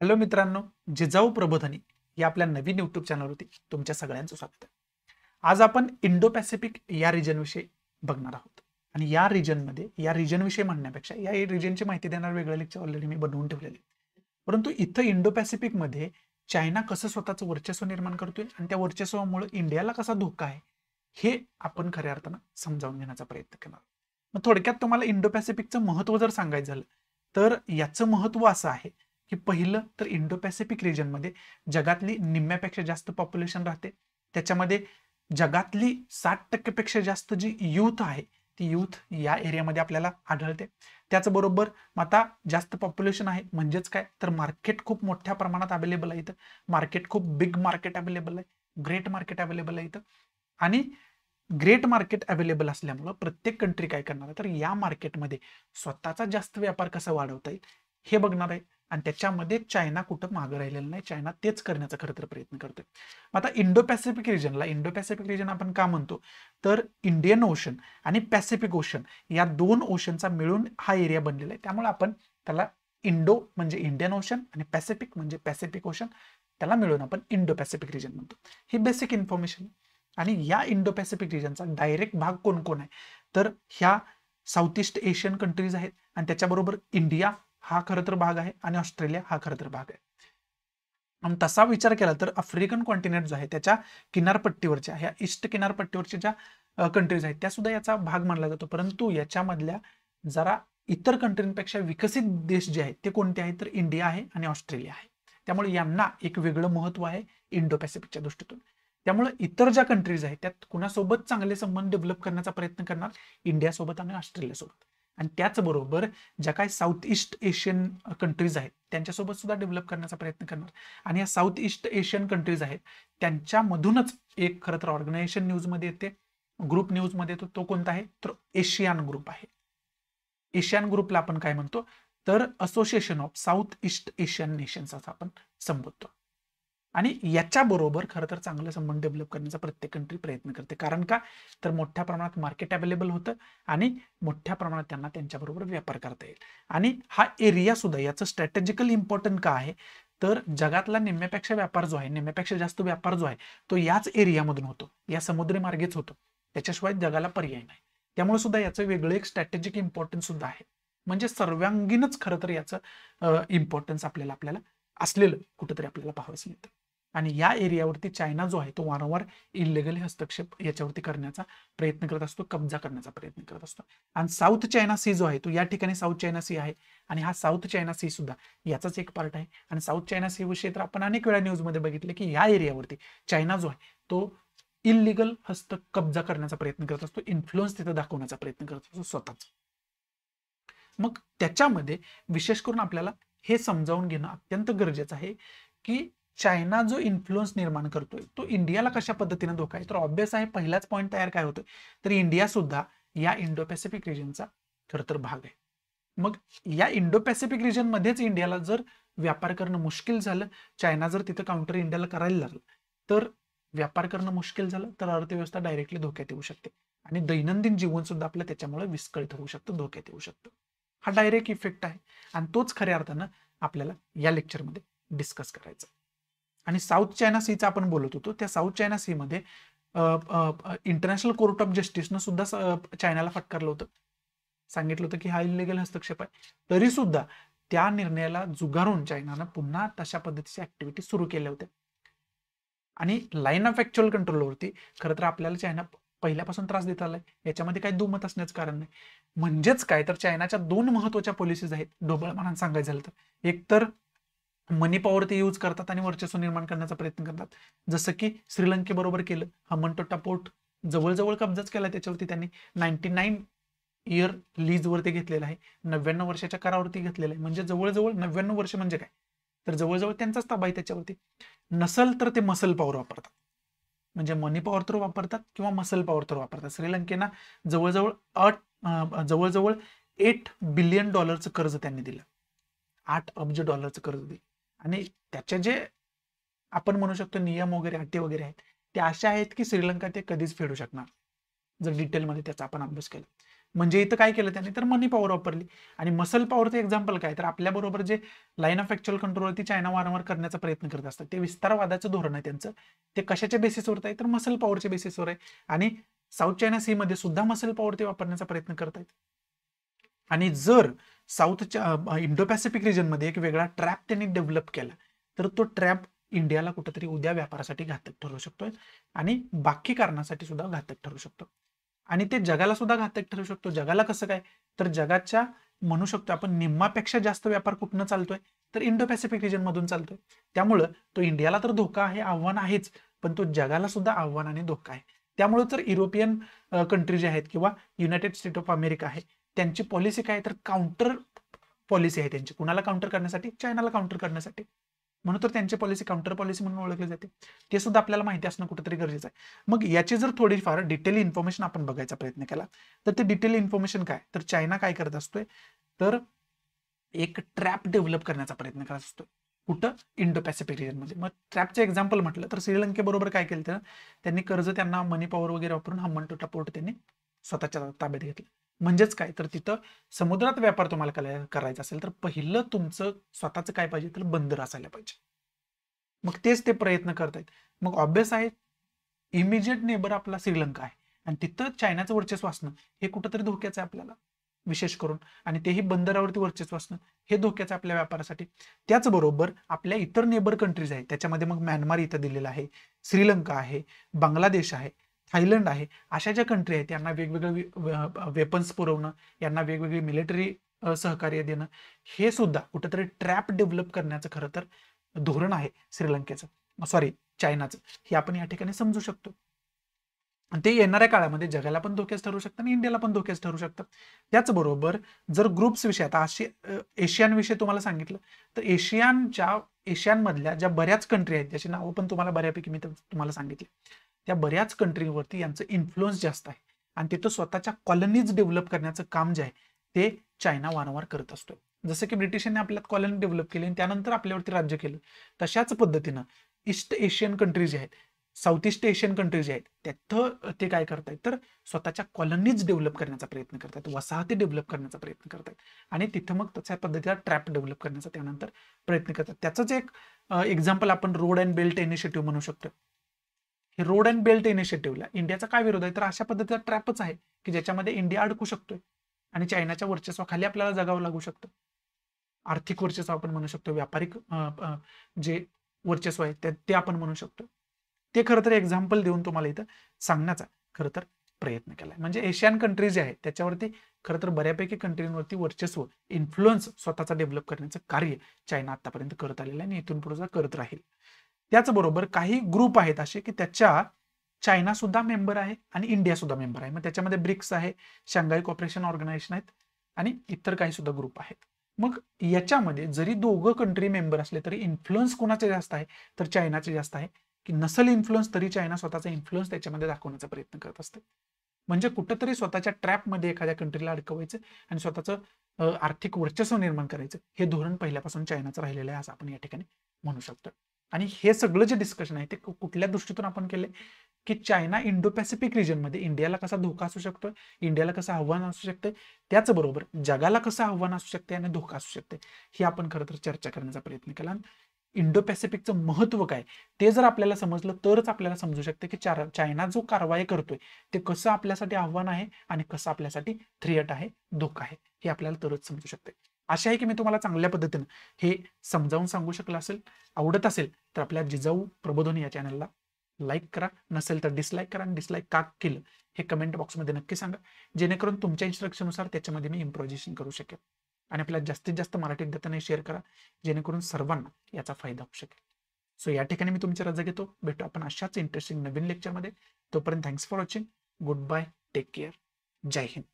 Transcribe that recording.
Hello मित्रांनो, जिजाऊ प्रबोधिनी या आपल्या नवीन यूट्यूब चॅनलवरती तुमच्या सगळ्यांचं स्वागत आहे. आज आपण इंडो पॅसिफिक या रिजनविषयी बघणार आहोत. आणि या रिजनविषयी म्हणण्यापेक्षा या रिजनची माहिती देणार वेगळं लेक्चर ऑलरेडी मी बनवून ठेवलेलं आहे. परंतु इथं इंडो पॅसिफिकमध्ये चायना कसं स्वतःचं वर्चस्व निर्माण करतोय आणि त्या वर्चस्वामुळे इंडियाला कसा धोका आहे हे आपण खऱ्या अर्थानं समजावून घेण्याचा प्रयत्न करणार. मग थोडक्यात तुम्हाला इंडो पॅसिफिकचं महत्त्व जर सांगायचं झालं तर याचं महत्त्व असं आहे की पहिलं तर इंडो पॅसिफिक रिजनमध्ये जगातली निम्म्यापेक्षा जास्त पॉप्युलेशन राहते. त्याच्यामध्ये जगातली 60% पेक्षा जास्त जी यूथ आहे ती यूथ या एरियामध्ये आपल्याला आढळते. त्याचबरोबर आता जास्त पॉप्युलेशन आहे म्हणजेच काय तर मार्केट खूप मोठ्या प्रमाणात अवेलेबल आहे इथं. मार्केट खूप बिग मार्केट अवेलेबल आहे, ग्रेट मार्केट अवेलेबल आहे इथं. आणि ग्रेट मार्केट अवेलेबल असल्यामुळं प्रत्येक कंट्री काय करणार आहे तर या मार्केटमध्ये स्वतःचा जास्त व्यापार कसा वाढवता येईल हे बघणार आहे. आणि त्याच्यामध्ये चायना कुठं मागं राहिलेलं नाही, चायना तेच करण्याचा खरं तर प्रयत्न करतोय. आता इंडो पॅसिफिक रिजन आपण का म्हणतो तर इंडियन ओशन आणि पॅसिफिक ओशन या दोन ओशनचा मिळून हा एरिया बनलेला आहे. त्यामुळे आपण त्याला इंडो म्हणजे इंडियन ओशन आणि पॅसिफिक म्हणजे पॅसिफिक ओशन त्याला मिळून आपण इंडो पॅसिफिक रिजन म्हणतो. ही बेसिक इन्फॉर्मेशन. आणि या इंडो पॅसिफिक रिजनचा डायरेक्ट भाग कोण कोण आहे तर ह्या साऊथ ईस्ट एशियन कंट्रीज आहेत आणि त्याच्याबरोबर इंडिया हा खरं तर भाग आहे आणि ऑस्ट्रेलिया हा खरं तर भाग आहे. आणि तसा विचार केला तर आफ्रिकन कॉन्टिनेंट जो आहे त्याच्या किनारपट्टीवरच्या ह्या ईस्ट किनारपट्टीवरच्या ज्या कंट्रीज आहेत त्या सुद्धा याचा भाग मानला जातो. परंतु याच्यामधल्या जरा इतर कंट्रींपेक्षा विकसित देश जे आहेत ते कोणते आहेत तर इंडिया आहे आणि ऑस्ट्रेलिया आहे. त्यामुळे यांना एक वेगळं महत्व आहे इंडो पॅसिफिकच्या दृष्टीतून. त्यामुळे इतर ज्या कंट्रीज आहेत त्यात कुणासोबत चांगले संबंध डेव्हलप करण्याचा प्रयत्न करणार इंडियासोबत आणि ऑस्ट्रेलियासोबत. आणि त्याचबरोबर ज्या काही साऊथ ईस्ट एशियन कंट्रीज आहेत त्यांच्यासोबत सुद्धा डेव्हलप करण्याचा प्रयत्न करणार. आणि या साऊथ ईस्ट एशियन कंट्रीज आहेत त्यांच्यामधूनच एक खरं तर ऑर्गनायझेशन न्यूजमध्ये येते, ग्रुप न्यूजमध्ये येतो. तो कोणता आहे तर एशियान ग्रुप आहे. एशियन ग्रुपला आपण काय म्हणतो तर association of south east Asian nations असं आपण संबोधतो. आणि याच्याबरोबर खरं तर चांगले संबंध डेव्हलप करण्याचा प्रत्येक कंट्री प्रयत्न करते. कारण का तर मोठ्या प्रमाणात मार्केट अवेलेबल होतं आणि मोठ्या प्रमाणात त्यांना त्यांच्याबरोबर व्यापार करता येईल. आणि हा एरिया सुद्धा याचं स्ट्रॅटेजिकल इम्पॉर्टंट का आहे तर जगातला निम्म्यापेक्षा व्यापार जो आहे, निम्म्यापेक्षा जास्त व्यापार जो आहे तो याच एरियामधून होतो, या समुद्री मार्गेच होतो. त्याच्याशिवाय जगाला पर्याय नाही. त्यामुळे सुद्धा याचं वेगळं एक स्ट्रॅटेजिक इम्पॉर्टन्स सुद्धा आहे. म्हणजे सर्वांगीणच खरं तर याचं इम्पॉर्टन्स आपल्याला असलेलं कुठंतरी आपल्याला पाहावंच मिळतं. आणि या एरियावरती चायना जो आहे तो वारंवार इलिगली हस्तक्षेप याच्यावरती करण्याचा प्रयत्न करत असतो, कब्जा करण्याचा प्रयत्न करत असतो. आणि साऊथ चायना सी जो आहे तो या ठिकाणी साऊथ चायना सी आहे आणि हा साऊथ चायना सी सुद्धा याचाच एक पार्ट आहे. आणि साऊथ चायना सी विषयी तर आपण अनेक वेळा न्यूजमध्ये बघितले की या एरियावरती चायना जो आहे तो इलिगल कब्जा करण्याचा प्रयत्न करत असतो, इन्फ्लुअन्स तिथं दाखवण्याचा प्रयत्न करत असतो स्वतःच. मग त्याच्यामध्ये विशेष करून आपल्याला हे समजावून घेणं अत्यंत गरजेचं आहे की चायना जो इन्फ्लुअन्स निर्माण करतोय तो इंडियाला कशा पद्धतीने धोका आहे तर ऑब्वियस आहे. पहिलाच पॉईंट तयार काय होतोय तर इंडिया सुद्धा या इंडो पॅसिफिक रिजनचा खरं तर भाग आहे. मग या इंडो पॅसिफिक रिजन मध्येच इंडियाला जर व्यापार करणं मुश्किल झालं, चायना जर तिथं काउंटर इंडियाला करायला लागलं तर व्यापार करणं मुश्किल झालं तर अर्थव्यवस्था डायरेक्टली धोक्यात येऊ शकते आणि दैनंदिन जीवन सुद्धा आपलं त्याच्यामुळे विस्कळीत होऊ शकतं, धोक्यात येऊ शकतं. हा डायरेक्ट इफेक्ट आहे आणि तोच खऱ्या अर्थानं आपल्याला या लेक्चरमध्ये डिस्कस करायचा. आणि साऊथ चायना सीचा आपण बोलत होतो, त्या साऊथ चायना सी मध्ये इंटरनॅशनल कोर्ट ऑफ जस्टिसनं सुद्धा चायनाला फटकारलं होतं, सांगितलं होतं की हा इलिगल हस्तक्षेप आहे. तरी सुद्धा त्या निर्णयाला जुगारून चायनानं पुन्हा तशा पद्धतीच्या ऍक्टिव्हिटी सुरू केल्या होत्या. आणि लाईन ऑफ ऍक्च्युअल कंट्रोलवरती खरं तर आपल्याला चायना पहिल्यापासून त्रास देत आलाय, याच्यामध्ये काही दुमत असण्याचं कारण नाही. म्हणजेच काय तर चायनाच्या दोन महत्वाच्या पॉलिसीज आहेत ढोबळमानाने सांगायचं झालं तर. एक तर मनी पॉवर ते यूज करतात आणि वर्चस्व निर्माण करण्याचा प्रयत्न करतात, जसं की श्रीलंकेबरोबर केलं. हम्बनटोटा पोर्ट जवळजवळ कब्जाच केला त्याच्यावरती त्यांनी. 99 इयर लीजवरती घेतलेला आहे, 99 वर्षाच्या करावरती घेतलेला आहे. म्हणजे जवळजवळ 99 वर्ष म्हणजे काय तर जवळजवळ त्यांचाच ताबा आहे त्याच्यावरती. नसल तर ते मसल पॉवर वापरतात, म्हणजे मनी पॉवर तर वापरतात किंवा मसल पॉवर तर वापरतात. श्रीलंकेना जवळजवळ $8 बिलियन कर्ज त्यांनी दिलं, $8 अब्ज कर्ज दिलं. आणि त्याचे जे आपण म्हणू शकतो नियम वगैरे अटी वगैरे आहेत ते अशा आहेत की श्रीलंका ते कधीच फेडू शकणार जर डिटेलमध्ये त्याचा आपण अभ्यास केला. म्हणजे इथं काय केलं त्यांनी तर मनी पॉवर वापरली. आणि मसल पॉवरचं एक्झाम्पल काय तर आपल्याबरोबर जे लाईन ऑफ ऍक्च्युअल कंट्रोलवरती चायना वारंवार करण्याचा प्रयत्न करत असतात ते विस्तारवादाचं धोरण आहे त्यांचं. ते कशाच्या बेसिसवर आहे तर मसल पॉवरच्या बेसिसवर आहे. आणि साऊथ चायना सी मध्ये सुद्धा मसल पॉवर ते वापरण्याचा प्रयत्न करत आहेत. आणि जर साऊथच्या इंडो पॅसिफिक रिजनमध्ये एक वेगळा ट्रॅप त्यांनी डेव्हलप केला तर तो ट्रॅप इंडियाला कुठेतरी उद्या व्यापारासाठी घातक ठरू शकतोय आणि बाकी कारणासाठी सुद्धा घातक ठरू शकतो. आणि ते जगाला सुद्धा घातक ठरू शकतो. जगाला कसं काय तर जगाच्या म्हणू शकतो आपण निम्मापेक्षा जास्त व्यापार कुठनं चालतोय तर इंडो पॅसिफिक रिजन मधून चालतोय. त्यामुळं तो इंडियाला तर धोका आहे, आव्हान आहेच, पण तो जगाला सुद्धा आव्हान आणि धोका आहे. त्यामुळे तर युरोपियन कंट्री जे आहेत किंवा युनायटेड स्टेट ऑफ अमेरिका आहे त्यांची पॉलिसी काय तर काउंटर पॉलिसी आहे त्यांची. कुणाला काउंटर करण्यासाठी चायनाला काउंटर करण्यासाठी. म्हणून तर त्यांची पॉलिसी काउंटर पॉलिसी म्हणून ओळखली जाते. ते सुद्धा आपल्याला माहिती असणं कुठेतरी गरजेचं आहे. मग याची जर थोडीफार डिटेल इन्फॉर्मेशन आपण बघायचा प्रयत्न केला तर ते डिटेल इन्फॉर्मेशन काय तर चायना काय करत असतोय तर एक ट्रॅप डेव्हलप करण्याचा प्रयत्न करत असतो. कुठं इंडो पॅसिफिक रिजनमध्ये. मग ट्रॅपचं एक्झाम्पल म्हटलं तर श्रीलंकेबरोबर काय केलं तर त्यांनी कर्ज त्यांना मनी पॉवर वगैरे वापरून हम्बनटोटा पोर्ट त्यांनी स्वतःच्या ताब्यात घेतलं. म्हणजेच काय तर तिथं समुद्रात व्यापार तुम्हाला करायचा असेल तर पहिलं तुमचं स्वतःचं काय पाहिजे तर बंदर असायला पाहिजे. मग तेच ते प्रयत्न करतायत. मग ऑब्विस आहे इमिजिएट नेबर आपला श्रीलंका आहे आणि तिथं चायनाचं वर्चस्व असणं हे कुठंतरी धोक्याचं आहे आपल्याला विशेष करून. आणि तेही बंदरावरती वर्चस्व असणं हे धोक्याचं आपल्या व्यापारासाठी. त्याचबरोबर आपल्या इतर नेबर कंट्रीज आहेत त्याच्यामध्ये मग म्यानमार इथं दिलेलं आहे, श्रीलंका आहे, बांगलादेश आहे, थायलंड आहे. अशा ज्या कंट्री आहेत यांना वेगवेगळे वेपन्स पुरवणं, यांना वेगवेगळी मिलिटरी सहकार्य देणं हे सुद्धा कुठेतरी ट्रॅप डेव्हलप करण्याचं खरं तर धोरण आहे श्रीलंकेचं चायनाचं. हे आपण या ठिकाणी समजू शकतो. ते येणाऱ्या काळामध्ये जगाला पण धोक्याच ठरू शकतं आणि इंडियाला पण धोक्याच ठरू शकतं. त्याचबरोबर जर ग्रुप्स विषय आता एशियन विषय तुम्हाला सांगितलं तर एशियनमधल्या ज्या बऱ्याच कंट्री आहेत ज्याची नावं पण तुम्हाला बऱ्यापैकी मी तुम्हाला सांगितले त्या बऱ्याच कंट्रीवरती यांचं इन्फ्लुअन्स जास्त आहे आणि तिथं स्वतःच्या कॉलनीज डेव्हलप करण्याचं काम जे आहे ते चायना वारंवार करत असतो. जसं की ब्रिटिशांनी आपल्यात कॉलनी डेव्हलप केली आणि त्यानंतर आपल्यावरती राज्य केलं तशाच पद्धतीनं ईस्ट एशियन कंट्रीज जे आहेत साऊथ ईस्ट एशियन कंट्रीज आहेत त्यात ते काय करतायत तर स्वतःच्या कॉलनीज डेव्हलप करण्याचा प्रयत्न करतात, वसाहती डेव्हलप करण्याचा प्रयत्न करतात आणि तिथं मग तशा पद्धतीचा ट्रॅप डेव्हलप करण्याचा त्यानंतर प्रयत्न करतात. त्याचंच एक एक्झाम्पल आपण रोड अँड बेल्ट इनिशिएटिव्ह म्हणू शकतो. हे रोड अँड बेल्ट इनिशिएटिव्हला इंडियाचा काय विरोध आहे तर अशा पद्धतीचा ट्रॅपच आहे की ज्याच्यामध्ये इंडिया अडकू शकतोय आणि चायनाच्या वर्चस्वाखाली आपल्याला जगावं लागू शकतं. आर्थिक वर्चस्व आपण म्हणू शकतो, व्यापारिक जे वर्चस्व आहे ते आपण म्हणू शकतो. ते खरं तर एक्झाम्पल देऊन तुम्हाला इथं सांगण्याचा खरं तर प्रयत्न केलाय. म्हणजे एशियन कंट्रीज जे आहेत त्याच्यावरती खरं तर बऱ्यापैकी कंट्रीवरती वर्चस्व इन्फ्लुअन्स स्वतःचा डेव्हलप करण्याचं कार्य चायना आतापर्यंत करत आलेलं आहे आणि इथून पुढे करत राहील. त्याचबरोबर काही ग्रुप आहेत असे की त्याच्या चायना सुद्धा मेंबर आहे आणि इंडिया सुद्धा मेंबर आहे. मग त्याच्यामध्ये ब्रिक्स आहे, शांघाय कॉपरेशन ऑर्गनायझेशन आहेत आणि इतर काही सुद्धा ग्रुप आहेत. मग याच्यामध्ये जरी दोघं कंट्री मेंबर असले तरी इन्फ्लुअन्स कोणाचे जास्त आहे तर चायनाचे जास्त आहे. की नसल इन्फ्लुअन्स तरी चायना स्वतःचा इन्फ्लुअन्स त्याच्यामध्ये दाखवण्याचा प्रयत्न करत असते. म्हणजे कुठंतरी स्वतःच्या ट्रॅपमध्ये एखाद्या कंट्रीला अडकवायचं आणि स्वतःचं आर्थिक वर्चस्व निर्माण करायचं हे धोरण पहिल्यापासून चायनाचं राहिलेलं आहे असं आपण या ठिकाणी म्हणू शकतो. आणि हे सगळं जे डिस्कशन आहे ते कुठल्या दृष्टीतून आपण केलंय की चायना इंडो पॅसिफिक रिजनमध्ये इंडियाला कसा धोका असू शकतोय, इंडियाला कसं आव्हान असू शकतंय, त्याचबरोबर जगाला कसं आव्हान असू शकते आणि धोका असू शकते हे आपण खरं तर चर्चा करण्याचा प्रयत्न केला. इंडो पॅसिफिकचं महत्व काय ते जर आपल्याला समजलं तरच आपल्याला समजू शकते की चायना जो कारवाई करतोय ते कसं आपल्यासाठी आव्हान आहे आणि कसं आपल्यासाठी थ्रेट आहे, धोका आहे हे आपल्याला तरच समजू शकते. आशा आहे की मी तुम्हाला चांगल्या पद्धतीनं हे समजावून सांगू शकलं असेल. आवडत असेल तर आपल्या जिजाऊ प्रबोधन या चॅनलला लाईक करा, नसेल तर डिसलाईक करा आणि डिसलाईक का केलं हे कमेंट बॉक्समध्ये नक्की सांगा जेणेकरून तुमच्या इन्स्ट्रक्शननुसार त्याच्यामध्ये मी इम्प्रोव्हायझेशन करू शकेल. आणि आपल्याला जास्तीत जास्त मराठी विद्यार्थ्यांना शेअर करा जेणेकरून सर्वांना याचा फायदा होऊ शकेल. सो या ठिकाणी मी तुमची रजा घेतो. भेटू आपण अशाच इंटरेस्टिंग नवीन लेक्चरमध्ये. तोपर्यंत thanks for watching. Good bye, take care, जय हिंद.